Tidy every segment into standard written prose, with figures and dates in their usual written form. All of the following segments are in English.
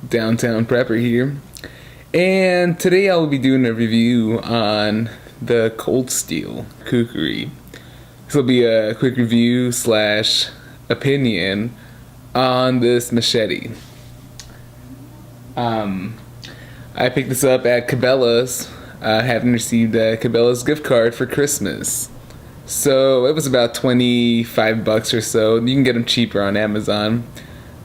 Downtown Prepper here, and today I'll be doing a review on the Cold Steel Kukri. This will be a quick review slash opinion on this machete. I picked this up at Cabela's, having received a Cabela's gift card for Christmas. So it was about $25 or so. You can get them cheaper on Amazon.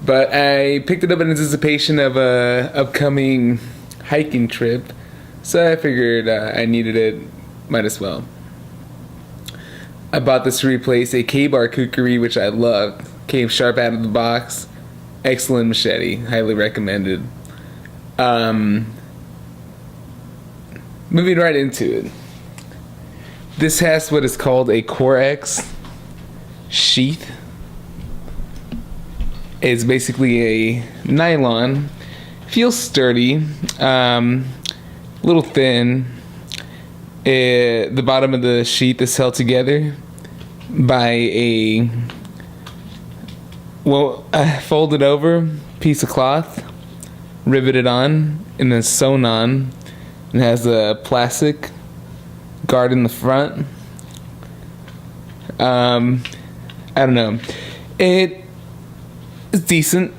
But I picked it up in anticipation of a upcoming hiking trip, so I figured I needed it, might as well. I bought this to replace a K-bar Kukri, which I loved. Came sharp out of the box. Excellent machete, highly recommended. Moving right into it. This has what is called a Core X sheath. It's basically a nylon. Feels sturdy, a little thin. The bottom of the sheath is held together by a folded over piece of cloth, riveted on, and then sewn on. It has a plastic guard in the front. I don't know. It's decent.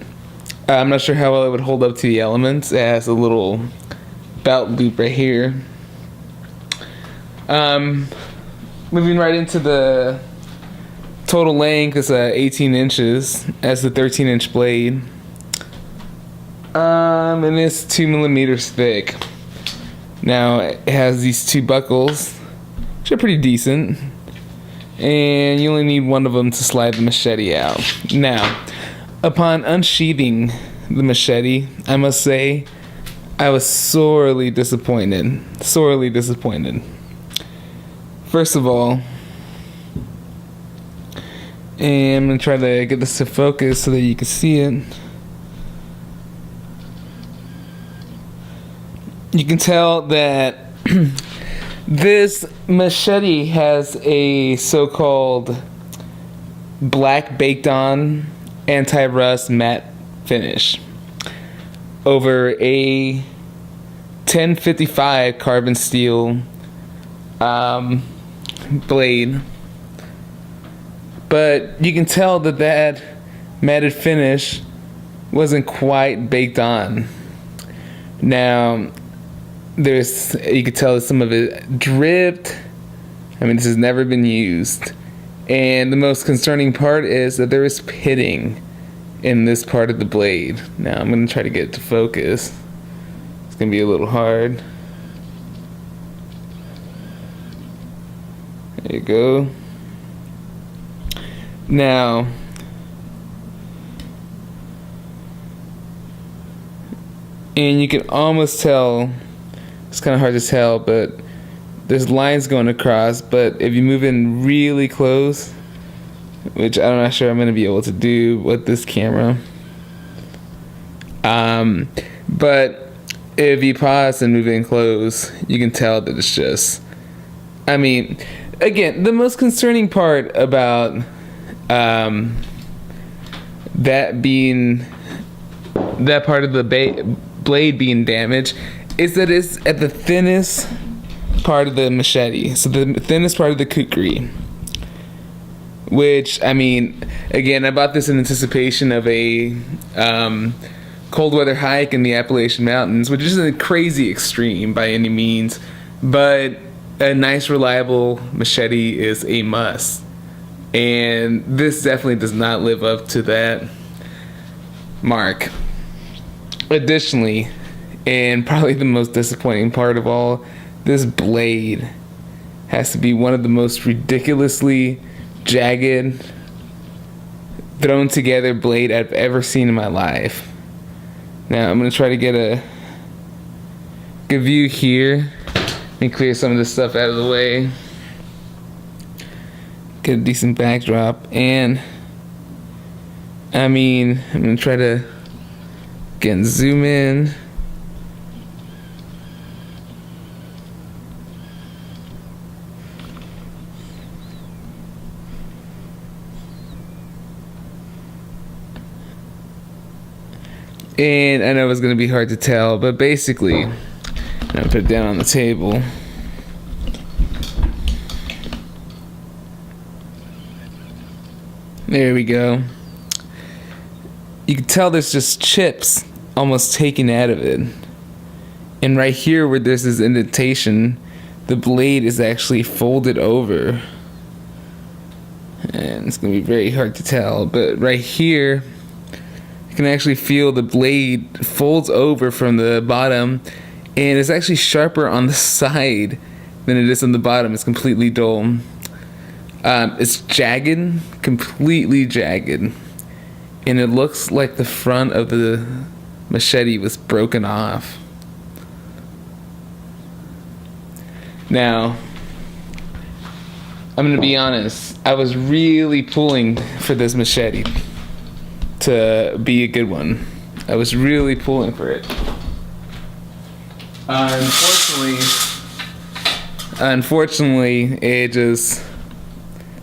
I'm not sure how well it would hold up to the elements. It has a little belt loop right here. Moving right into the total length, is 18 inches. It has a 13-inch blade. And it's 2 millimeters thick. Now it has these two buckles, which are pretty decent. And you only need one of them to slide the machete out. Now, upon unsheathing the machete, I must say, I was sorely disappointed. Sorely disappointed. First of all, and I'm going to try to get this to focus so that you can see it. You can tell that this machete has a so-called black baked on anti-rust matte finish over a 1055 carbon steel blade, but you can tell that matted finish wasn't quite baked on. Now you could tell that some of it dripped. I mean, this has never been used. And the most concerning part is that there is pitting in this part of the blade. Now I'm going to try to get it to focus. It's going to be a little hard. There you go. Now, and you can almost tell, it's kind of hard to tell, but there's lines going across. But if you move in really close, which I'm not sure I'm going to be able to do with this camera, but if you pause and move in close, you can tell that it's just, I mean, again, the most concerning part about that part of the blade being damaged is that it's at the thinnest part of the machete, so the thinnest part of the Kukri. Which, I mean, again, I bought this in anticipation of a cold weather hike in the Appalachian Mountains, which isn't a crazy extreme by any means, but a nice, reliable machete is a must. And this definitely does not live up to that mark. Additionally, and probably the most disappointing part of all, this blade has to be one of the most ridiculously jagged, thrown together blade I've ever seen in my life. Now I'm going to try to get a good view here and clear some of this stuff out of the way. Get a decent backdrop, and I mean, I'm going to try to again zoom in. And I know it's going to be hard to tell, but basically, I'm going to put it down on the table. There we go. You can tell there's just chips almost taken out of it. And right here where there's this indentation, the blade is actually folded over. And it's going to be very hard to tell, but right here, you can actually feel the blade folds over from the bottom, and it's actually sharper on the side than it is on the bottom. It's completely dull. It's jagged, completely jagged, and it looks like the front of the machete was broken off. Now, I'm gonna be honest, I was really pulling for this machete to be a good one. I was really pulling for it. Unfortunately, it just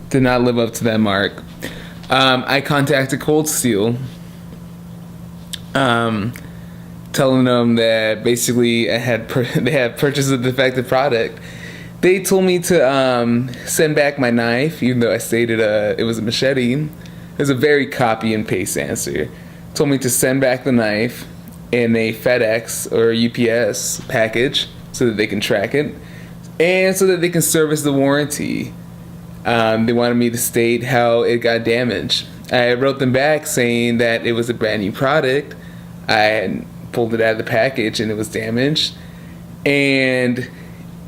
did not live up to that mark. I contacted Cold Steel, telling them that basically they had purchased a defective product. They told me to send back my knife, even though I stated it was a machete. It was a very copy and paste answer. Told me to send back the knife in a FedEx or UPS package so that they can track it and so that they can service the warranty. They wanted me to state how it got damaged. I wrote them back saying that it was a brand new product. I had pulled it out of the package and it was damaged. And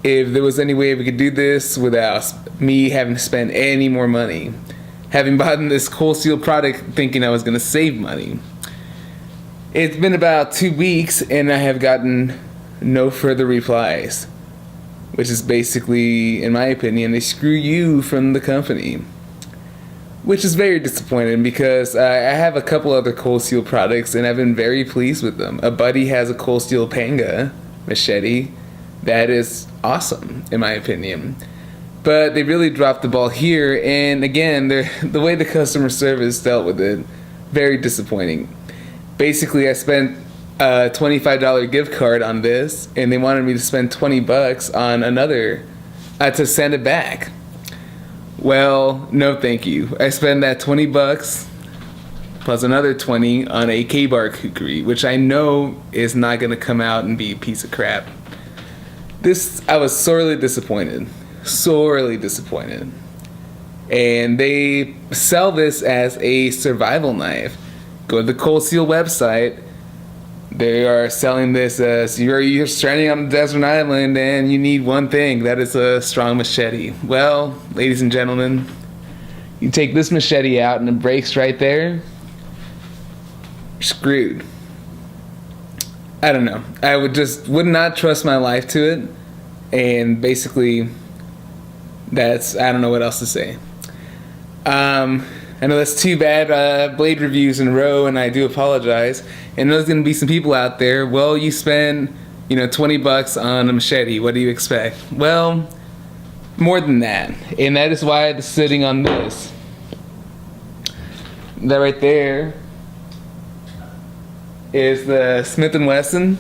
if there was any way we could do this without me having to spend any more money. Having bought this Cold Steel product thinking I was going to save money. It's been about 2 weeks and I have gotten no further replies. Which is basically, in my opinion, a screw you from the company. Which is very disappointing because I have a couple other Cold Steel products and I've been very pleased with them. A buddy has a Cold Steel Panga machete that is awesome, in my opinion. But they really dropped the ball here, and again, the way the customer service dealt with it, very disappointing. Basically, I spent a $25 gift card on this, and they wanted me to spend $20 on another to send it back. Well, no thank you. I spent that $20 plus another 20 on a K-bar kukri, which I know is not going to come out and be a piece of crap. I was sorely disappointed. And they sell this as a survival knife. Go to the Cold Steel website. They are selling this as you're stranded on a desert island and you need one thing, that is a strong machete. Well, ladies and gentlemen, you take this machete out and it breaks right there, you're screwed. I don't know. I would not trust my life to it. And basically, I don't know what else to say. I know that's too bad blade reviews in a row, and I do apologize. And there's going to be some people out there, well, you spend, $20 on a machete. What do you expect? Well, more than that. And that is why it's sitting on this. That right there is the Smith & Wesson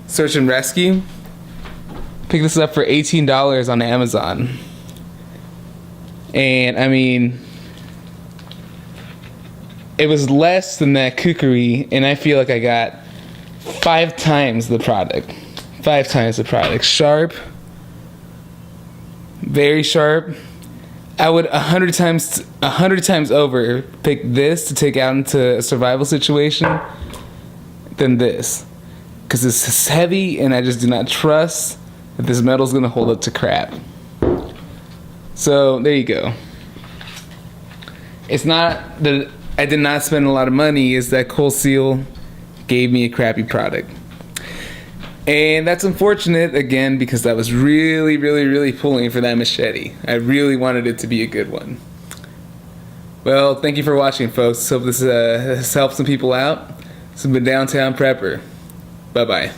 Search and Rescue. Picked this up for $18 on Amazon. And I mean, it was less than that Kukri, and I feel like I got 5 times the product. 5 times the product. Sharp. Very sharp. I would 100 times over pick this to take out into a survival situation than this. Because it's heavy, and I just do not trust that this metal's going to hold up to crap. So, there you go. It's not that I did not spend a lot of money, it's that Cold Steel gave me a crappy product. And that's unfortunate, again, because I was really, really, really pulling for that machete. I really wanted it to be a good one. Well, thank you for watching, folks. Hope this has helped some people out. This has been Downtown Prepper. Bye-bye.